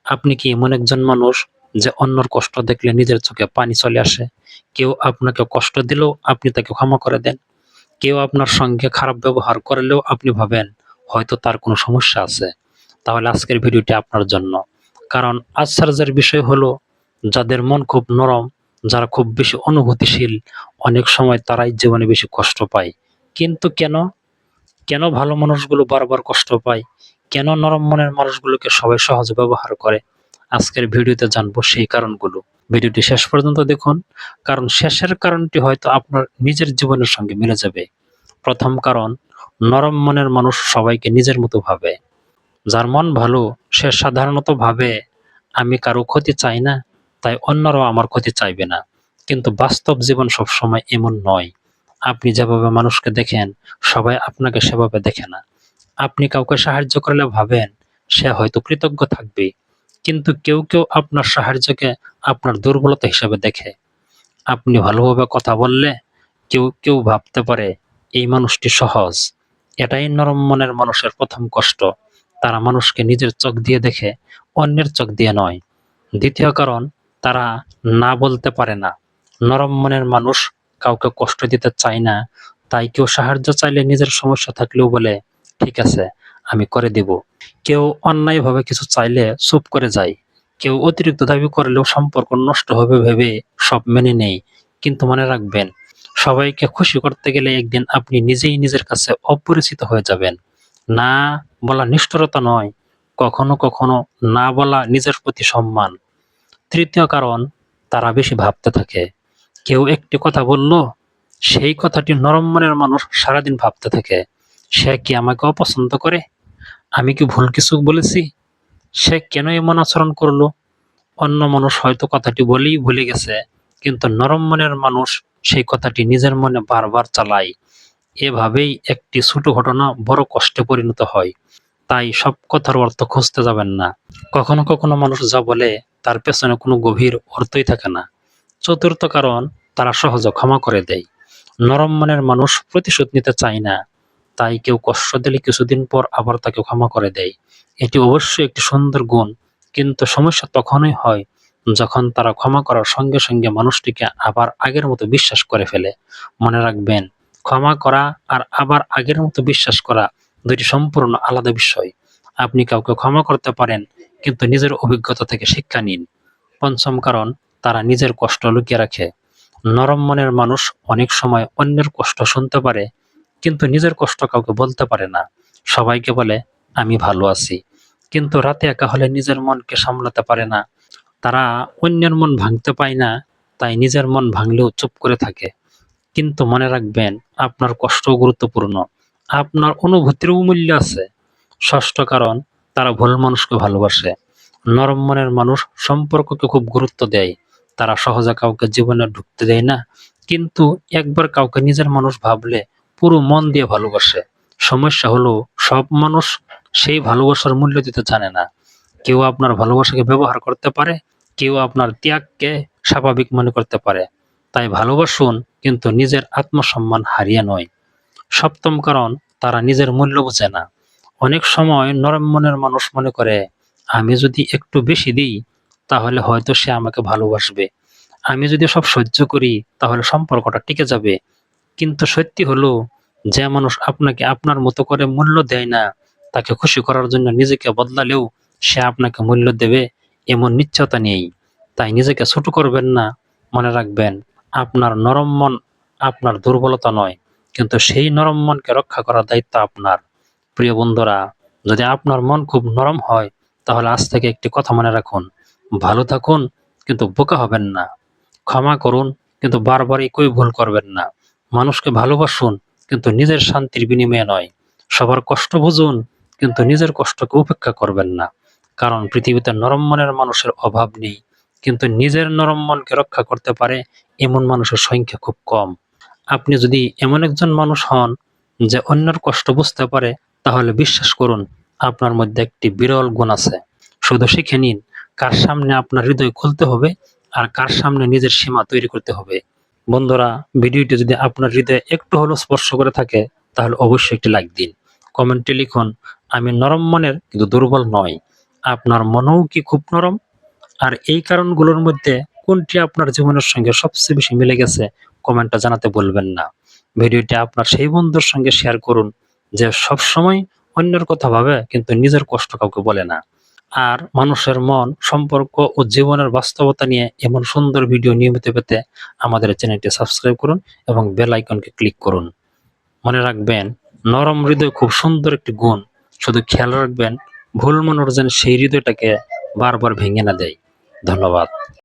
আপনি কি এমন একজন মানুষ যে অন্যর কষ্ট দেখলে নিজের চোখে পানি চলে আসে? কেউ আপনাকে কষ্ট দিলেও আপনি তাকে ক্ষমা করে দেন। কেউ আপনার সঙ্গে খারাপ ব্যবহার করলেও আপনি ভাবেন হয়তো তার কোনো সমস্যা আছে। তাহলে আজকের ভিডিওটি আপনার জন্য। কারণ আশ্চর্যের বিষয় হলো যাদের মন খুব নরম, যারা খুব বেশি অনুভূতিশীল, অনেক সময় তারাই জীবনে বেশি কষ্ট পায়। কিন্তু কেন? কেন ভালো মানুষগুলো বারবার কষ্ট পায়? কেন নরম মনের মানুষগুলোকে সবাই সহজে ব্যবহার করে? আজকের ভিডিওতে জানবো সেই কারণগুলো। ভিডিওটি শেষ পর্যন্ত দেখুন, কারণ শেষের কারণটি হয়তো আপনার নিজের জীবনের সঙ্গে মিলে যাবে। প্রথম কারণ, নরম মনের মানুষ সবাইকে নিজের মতো ভাবে। যার মন ভালো সে সাধারণত ভাবে, আমি কারো ক্ষতি চাই না, তাই অন্যরাও আমার ক্ষতি চাইবে না। কিন্তু বাস্তব জীবন সবসময় এমন নয়। আপনি যেভাবে মানুষকে দেখেন, সবাই আপনাকে সেভাবে দেখে না। আপনি কাউকে সাহায্য করলে ভাবেন সে হয়তো কৃতজ্ঞ থাকবে, কিন্তু কেউ কেউ আপনার সাহায্যকে আপনার দুর্বলতা হিসেবে দেখে। আপনি ভালোভাবে কথা বললে কেউ কেউ ভাবতে পারে এই মানুষটি সহজ। এটাই নরম মনের মানুষের প্রথম কষ্ট। তারা মানুষকে নিজের চোখ দিয়ে দেখে, অন্যের চোখ দিয়ে নয়। দ্বিতীয় কারণ, তারা না বলতে পারে না। নরম মনের মানুষ কাউকে কষ্ট দিতে চায় না, তাই কেউ সাহায্য চাইলে নিজের সমস্যা থাকলেও বলে, ঠিক আছে, আমি করে দেব। কেউ অন্যায়ভাবে কিছু চাইলে চুপ করে যায়। কেউ অতিরিক্ত দাবি করলেও সম্পর্ক নষ্ট হবে ভেবে সব মেনে নেয়। কিন্তু মনে রাখবেন, সবাইকে খুশি করতে গেলে একদিন আপনি নিজেই নিজের কাছে অপরিচিত হয়ে যাবেন। না বলা নিষ্ঠুরতা নয়, কখনো কখনো না বলা নিজের প্রতি সম্মান। তৃতীয় কারণ, তারা বেশি ভাবতে থাকে। কেউ একটি কথা বলল, সেই কথাটি নরম মনের মানুষ সারাদিন ভাবতে থাকে। সে কি আমাকে অপছন্দ করে? আমি কি ভুল কিছু বলেছি? সে কেন এমন আচরণ করলো? অন্য মানুষ হয়তো কথাটি বলেই ভুলে গেছে, কিন্তু নরম মনের মানুষ সেই কথাটি নিজের মনে বারবার চালায়। এভাবেই একটি ছোট ঘটনা বড় কষ্টে পরিণত হয়। তাই সব কথার অর্থ খুঁজতে যাবেন না। কখনো কখনো মানুষ যা বলে তার পেছনে কোনো গভীর অর্থই থাকে না। চতুর্থ কারণ, তারা সহজে ক্ষমা করে দেয়। নরম মনের মানুষ প্রতিশোধ নিতে চায় না, তাই কেউ কষ্ট দিলে কিছুদিন পর আবার তাকে ক্ষমা করে দেয়। এটি অবশ্যই একটি সুন্দর গুণ, কিন্তু সমস্যা তখনই হয় যখন তারা ক্ষমা করার সঙ্গে সঙ্গে মানুষটিকে আবার আগের মতো বিশ্বাস করে ফেলে। মনে রাখবেন, ক্ষমা করা আর আবার আগের মতো বিশ্বাস করা দুটি সম্পূর্ণ আলাদা বিষয়। আপনি কাউকে ক্ষমা করতে পারেন, কিন্তু নিজের অভিজ্ঞতা থেকে শিক্ষা নিন। পঞ্চম কারণ, তারা নিজের কষ্ট লুকিয়ে রাখে। নরম মনের মানুষ অনেক সময় অন্যের কষ্ট শুনতে পারে, কিন্তু নিজের কষ্ট কাউকে বলতে পারে না। সবাইকে বলে, আমি ভালো আছি, কিন্তু রাতে একা হলে নিজের মনকে সামলাতে পারে না। তারা অন্যের মন ভাঙতে পায় না, তাই নিজের মন ভাঙলেও চুপ করে থাকে। কিন্তু মনে রাখবেন, আপনার কষ্টও গুরুত্বপূর্ণ। আপনার অনুভূতিরও মূল্য আছে। ষষ্ঠ কারণ, তারা ভুল মানুষকে ভালোবাসে। নরম মনের মানুষ সম্পর্ককে খুব গুরুত্ব দেয়। তারা সহজে কাউকে জীবনে ঢুকতে দেয় না, কিন্তু একবার কাউকে নিজের মানুষ ভাবলে পুরো মন দিয়ে ভালোবাসে। সমস্যা হলো, সব মানুষ সেই ভালোবাসার মূল্য দিতে জানে না। কেউ আপনার ভালোবাসাকে ব্যবহার করতে পারে, কেউ আপনার ত্যাগকে স্বাভাবিক মনে করতে পারে। তাই ভালোবাসুন, কিন্তু নিজের আত্মসম্মান হারিয়ে নয়। সপ্তম কারণ, তারা নিজের মূল্য বোঝে না। অনেক সময় নরম মনের মানুষ মনে করে, আমি যদি একটু বেশি দিই তাহলে হয়তো সে আমাকে ভালোবাসবে। আমি যদি সব সহ্য করি তাহলে সম্পর্কটা টিকে যাবে। কিন্তু সত্যি হলো, যে মানুষ আপনাকে আপনার মতো করে মূল্য দেয় না, তাকে খুশি করার জন্য নিজেকে বদলালেও সে আপনাকে মূল্য দেবে এমন নিশ্চয়তা নেই। তাই নিজেকে ছোট করবেন না। মনে রাখবেন, আপনার নরম মন আপনার দুর্বলতা নয়, কিন্তু সেই নরম মনকে রক্ষা করার দায়িত্ব আপনার। প্রিয় বন্ধুরা, যদি আপনার মন খুব নরম হয় তাহলে আজ থেকে একটি কথা মনে রাখুন, ভালো থাকুন কিন্তু বোকা হবেন না। ক্ষমা করুন, কিন্তু বারবার একই ভুল করবেন না। মানুষকে ভালোবাসুন, কিন্তু নিজের শান্তির বিনিময়ে নয়। সবার কষ্ট বুঝুন, কিন্তু নিজের কষ্টকে উপেক্ষা করবেন না। কারণ পৃথিবীতে নরম মনের মানুষের অভাব নেই, কিন্তু নিজের নরম মনকে রক্ষা করতে পারে এমন মানুষের সংখ্যা খুব কম। আপনি যদি এমন একজন মানুষ হন যে অন্যের কষ্ট বুঝতে পারে, তাহলে বিশ্বাস করুন, আপনার মধ্যে একটি বিরল গুণ আছে। শুধু শিখে নিন কার সামনে আপনার হৃদয় খুলতে হবে আর কার সামনে নিজের সীমা তৈরি করতে হবে। বন্ধুরা, ভিডিওটি যদি আপনার হৃদয়ে একটু হলেও স্পর্শ করে থাকে তাহলে অবশ্যই একটি লাইক দিন। কমেন্টে লিখুন, আমি নরম মনের কিন্তু দুর্বল নয়। আপনার মনও কি খুব নরম? আর এই কারণগুলোর মধ্যে কোনটি আপনার জীবনের সঙ্গে সবচেয়ে বেশি মিলে গেছে কমেন্টে জানাতে ভুলবেন না। ভিডিওটি আপনার সেই বন্ধুর সঙ্গে শেয়ার করুন যে সবসময় অন্যের কথা ভাবে কিন্তু নিজের কষ্ট কাউকে বলে না। আর মানুষের মন, সম্পর্ক ও জীবনের বাস্তবতা নিয়ে এমন সুন্দর ভিডিও নিয়মিত পেতে আমাদের চ্যানেলটি সাবস্ক্রাইব করুন এবং বেল আইকনকে ক্লিক করুন। মনে রাখবেন, নরম হৃদয় খুব সুন্দর একটি গুণ। শুধু খেয়াল রাখবেন ভুল মানুষ যেন সেই হৃদয়টাকে বারবার ভেঙে না দেয়। ধন্যবাদ।